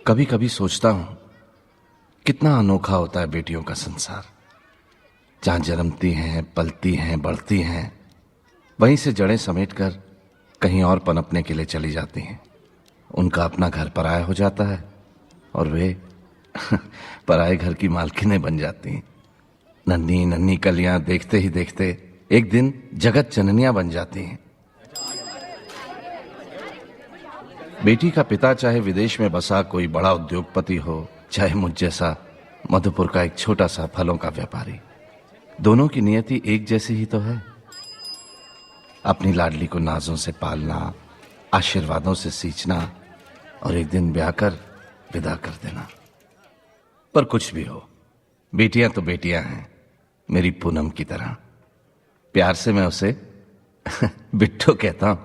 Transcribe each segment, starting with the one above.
कभी कभी सोचता हूं कितना अनोखा होता है बेटियों का संसार। जहां जन्मती हैं, पलती हैं, बढ़ती हैं, वहीं से जड़ें समेटकर कहीं और पनपने के लिए चली जाती हैं। उनका अपना घर पराया हो जाता है और वे पराए घर की मालकिनें बन जाती हैं। नन्ही नन्ही कलियां देखते ही देखते एक दिन जगत जननियां बन जाती हैं। बेटी का पिता चाहे विदेश में बसा कोई बड़ा उद्योगपति हो, चाहे मुझ जैसा मधुपुर का एक छोटा सा फलों का व्यापारी, दोनों की नियति एक जैसी ही तो है। अपनी लाडली को नाजों से पालना, आशीर्वादों से सींचना और एक दिन ब्याह कर विदा कर देना। पर कुछ भी हो, बेटियां तो बेटियां हैं, मेरी पूनम की तरह। प्यार से मैं उसे बिट्टो कहता हूं।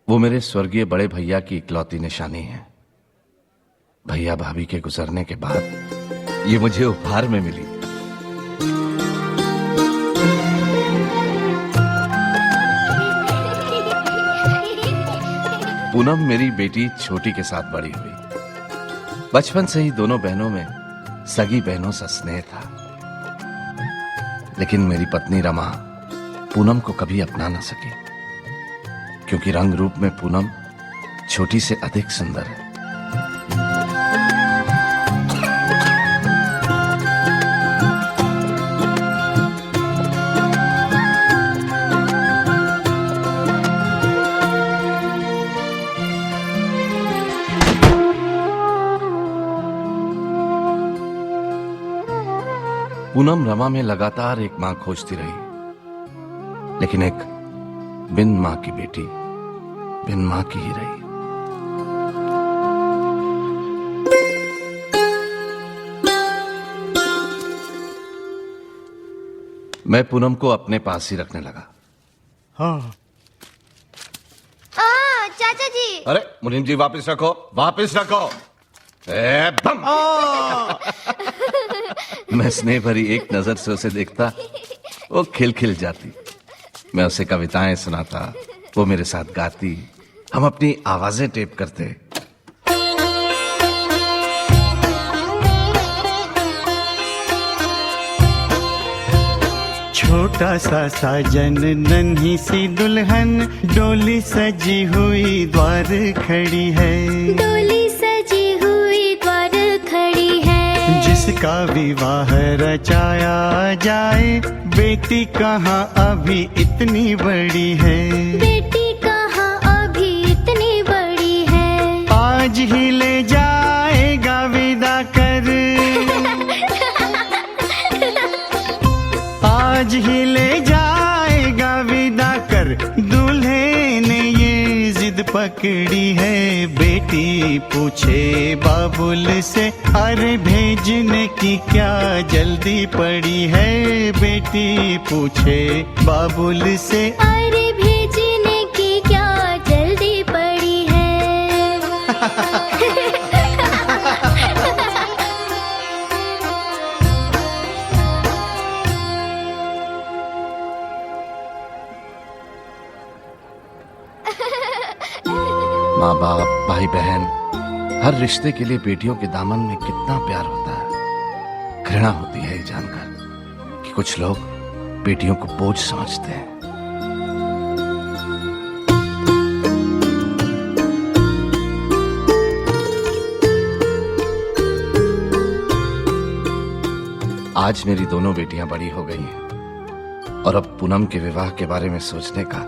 वो मेरे स्वर्गीय बड़े भैया की इकलौती निशानी है। भैया भाभी के गुजरने के बाद ये मुझे उपहार में मिली। पूनम मेरी बेटी छोटी के साथ बड़ी हुई। बचपन से ही दोनों बहनों में सगी बहनों सा स्नेह था। लेकिन मेरी पत्नी रमा पूनम को कभी अपना न सकी, क्योंकि रंग रूप में पूनम छोटी से अधिक सुंदर है। पूनम रमा में लगातार एक मां खोजती रही, लेकिन एक बिन मां की बेटी बिन मां की ही रही। मैं पूनम को अपने पास ही रखने लगा। हाँ। चाचा जी। अरे मुनीम जी, वापस रखो, वापस रखो। बम। मैं स्नेह भरी एक नजर से उसे देखता, वो खिल जाती। मैं उसे कविताएं सुनाता, वो मेरे साथ गाती, हम अपनी आवाजें टेप करते। छोटा सा साजन नन्ही सी दुल्हन, डोली सजी हुई द्वार खड़ी है। डोली सजी हुई द्वार खड़ी है। जिसका विवाह रचाया जाए, बेटी कहाँ अभी इतनी बड़ी है। बेटी कहाँ अभी इतनी बड़ी है। आज ही ले जाएगा विदा कर, आज ही ले जाएगा विदा कर। दूल्हे ने ये जिद पकड़ी है, बेटी पूछे बाबुल से, अरे भेजने की क्या जल्दी पड़ी है। बेटी पूछे बाबुल से, अरे भेजने की क्या जल्दी पड़ी है। माँ बाप, भाई बहन, हर रिश्ते के लिए बेटियों के दामन में कितना प्यार होता है। घृणा होती है ये जानकर कि कुछ लोग बेटियों को बोझ समझते हैं। आज मेरी दोनों बेटियां बड़ी हो गई हैं और अब पूनम के विवाह के बारे में सोचने का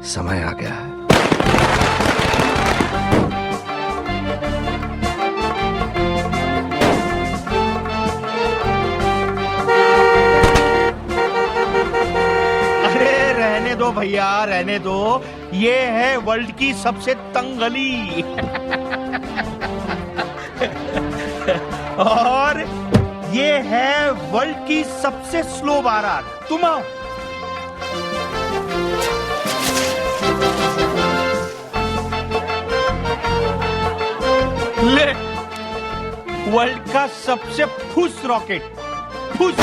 समय आ गया है। दो भैया, रहने दो। ये है वर्ल्ड की सबसे तंग गली। और ये है वर्ल्ड की सबसे स्लो बारात। तुम आओ। ले, वर्ल्ड का सबसे फुस रॉकेट। फुस।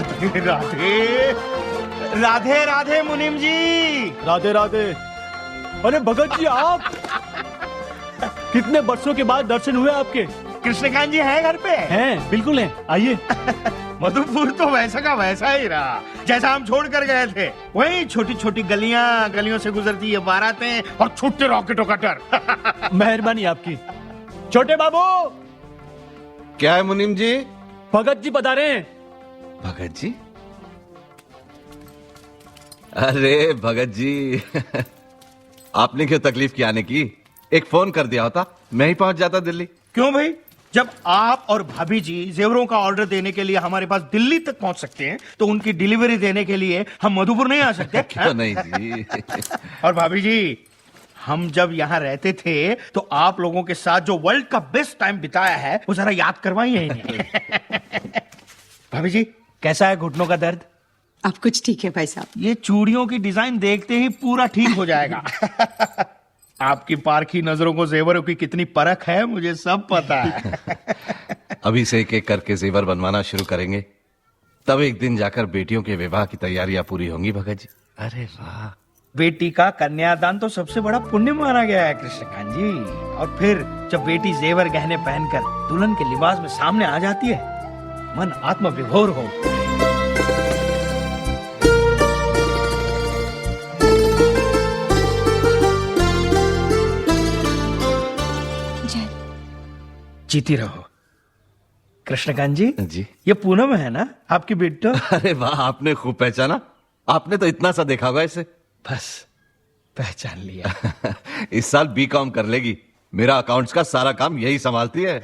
राधे राधे राधे राधे मुनीम जी। राधे राधे। अरे भगत जी आप, कितने बरसों के बाद दर्शन हुए आपके। कृष्णकांत जी हैं घर पे? हैं, बिल्कुल हैं, आइए। मधुपुर तो वैसा का वैसा ही रहा जैसा हम छोड़ कर गए थे। वही छोटी छोटी गलियां, गलियों से गुजरती ये बारातें और छुट्टे रॉकेटों का डर। मेहरबानी आपकी। छोटे बाबू, क्या है मुनीम जी? भगत जी बता रहे हैं। भगत जी? अरे भगत जी आपने क्यों तकलीफ की आने की? एक फोन कर दिया होता, मैं ही पहुंच जाता दिल्ली। क्यों भाई, जब आप और भाभी जी जेवरों का ऑर्डर देने के लिए हमारे पास दिल्ली तक पहुंच सकते हैं, तो उनकी डिलीवरी देने के लिए हम मधुपुर नहीं आ सकते? क्यों नहीं जी? और भाभी जी, हम जब यहाँ रहते थे तो आप लोगों के साथ जो वर्ल्ड का बेस्ट टाइम बिताया है वो जरा याद करवाइए इन्हें। भाभी जी, कैसा है घुटनों का दर्द? अब कुछ ठीक है भाई साहब। ये चूड़ियों की डिजाइन देखते ही पूरा ठीक हो जाएगा। आपकी पारखी नजरों को जेवरों की कितनी परख है मुझे सब पता है। अभी से एक एक करके जेवर बनवाना शुरू करेंगे, तब एक दिन जाकर बेटियों के विवाह की तैयारियां पूरी होंगी भगत जी। अरे वाह, बेटी का कन्यादान तो सबसे बड़ा पुण्य माना गया है कृष्णकांत जी। और फिर जब बेटी जेवर गहने पहनकर दुल्हन के लिबास में सामने आ जाती है, मन आत्म विभोर हो। जीती रहो। कृष्णकांत जी, जी ये पूनम है ना आपकी बेटा? अरे वाह, आपने खूब पहचाना। आपने तो इतना सा देखा होगा इसे। बस पहचान लिया। इस साल बीकॉम कर लेगी। मेरा अकाउंट्स का सारा काम यही संभालती है।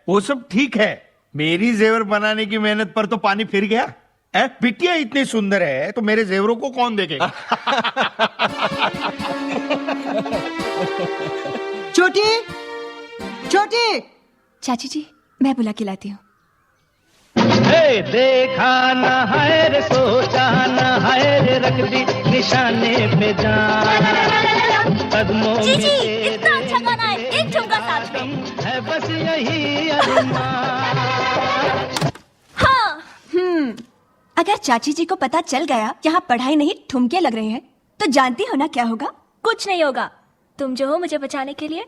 वो सब ठीक है, मेरी जेवर बनाने की मेहनत पर तो पानी फिर गया। बिटिया इतनी सुंदर है तो मेरे जेवरों को कौन देखेगा? छोटी छोटी। चाची जी, मैं बुला के लाती हूँ। देखा न है रे, सोचा न है रे, रख दी निशाने पे जान। कदमों में जी इतना अच्छा गाना है, एक ठुमका साथ में। है बस यही अरमान। हाँ, अगर चाची जी को पता चल गया यहाँ पढ़ाई नहीं ठुमके लग रहे हैं, तो जानती हो ना क्या होगा? कुछ नहीं होगा, तुम जो हो मुझे बचाने के लिए।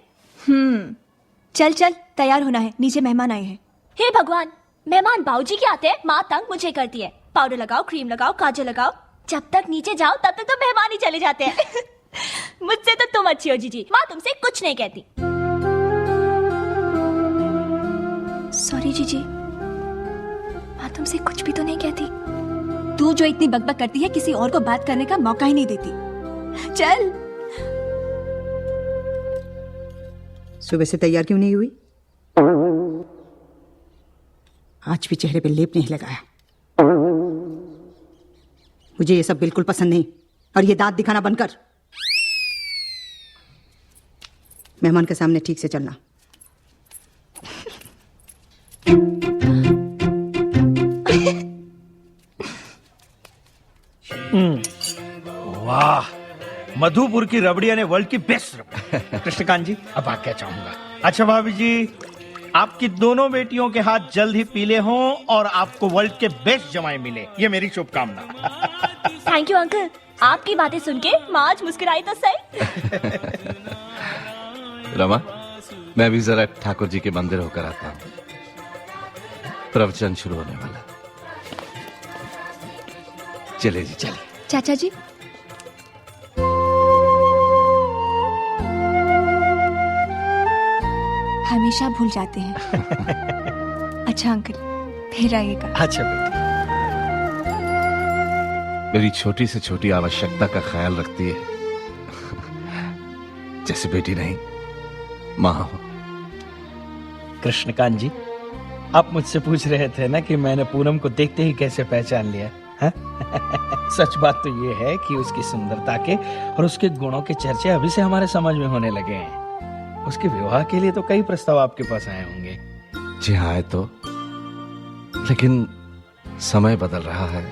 चल चल, तैयार होना है, नीचे मेहमान आए हैं। हे भगवान, मेहमान बाबूजी के आते हैं, माँ तंग मुझे करती है। पाउडर लगाओ, क्रीम लगाओ, काजल लगाओ। जब तक नीचे जाओ तब तक तो मेहमान ही चले जाते हैं। मुझसे तो तुम अच्छी हो जीजी, माँ तुमसे कुछ नहीं कहती। सॉरी जीजी, माँ तुमसे कुछ भी तो नहीं कहती। तू जो इतनी बकबक करती है, किसी और को बात करने का मौका ही नहीं देती। चल। सुबह से तैयार क्यों नहीं हुई? आज भी चेहरे पे लेप नहीं लगाया। मुझे ये सब बिल्कुल पसंद नहीं। और ये दांत दिखाना बंद कर। मेहमान के सामने ठीक से चलना। वाह, मधुपुर की रबड़िया ने वर्ल्ड की बेस्ट रबड़ी। कृष्णकांत जी, अब आज्ञा चाहूंगा। अच्छा भाभी जी, आपकी दोनों बेटियों के हाथ जल्द ही पीले हों और आपको वर्ल्ड के बेस्ट जमाई मिले, ये मेरी शुभकामना। थैंक यू अंकल, आपकी बातें सुन के माँ आज मुस्कुराई तो सही। रमा, मैं भी जरा ठाकुर जी के मंदिर होकर आता हूँ। प्रवचन शुरू होने वाला। चले जी, चलिए। चाचा जी, हमेशा भूल जाते हैं। अच्छा अंकल, फिर आइएगा। अच्छा बेटी। मेरी छोटी से छोटी आवश्यकता का ख्याल रखती है, जैसे बेटी नहीं माँ हो। कृष्णकांत जी, आप मुझसे पूछ रहे थे ना कि मैंने पूनम को देखते ही कैसे पहचान लिया है? सच बात तो ये है कि उसकी सुंदरता के और उसके गुणों के चर्चे अभी से हमारे समझ में होने लगे हैं। उसके विवाह के लिए तो कई प्रस्ताव आपके पास आए होंगे। जी हाँ, आए तो, लेकिन समय बदल रहा है,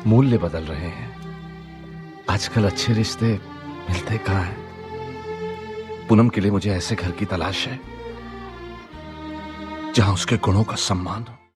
मूल्य बदल रहे हैं। आजकल अच्छे रिश्ते मिलते कहाँ हैं? पूनम के लिए मुझे ऐसे घर की तलाश है जहां उसके गुणों का सम्मान हो,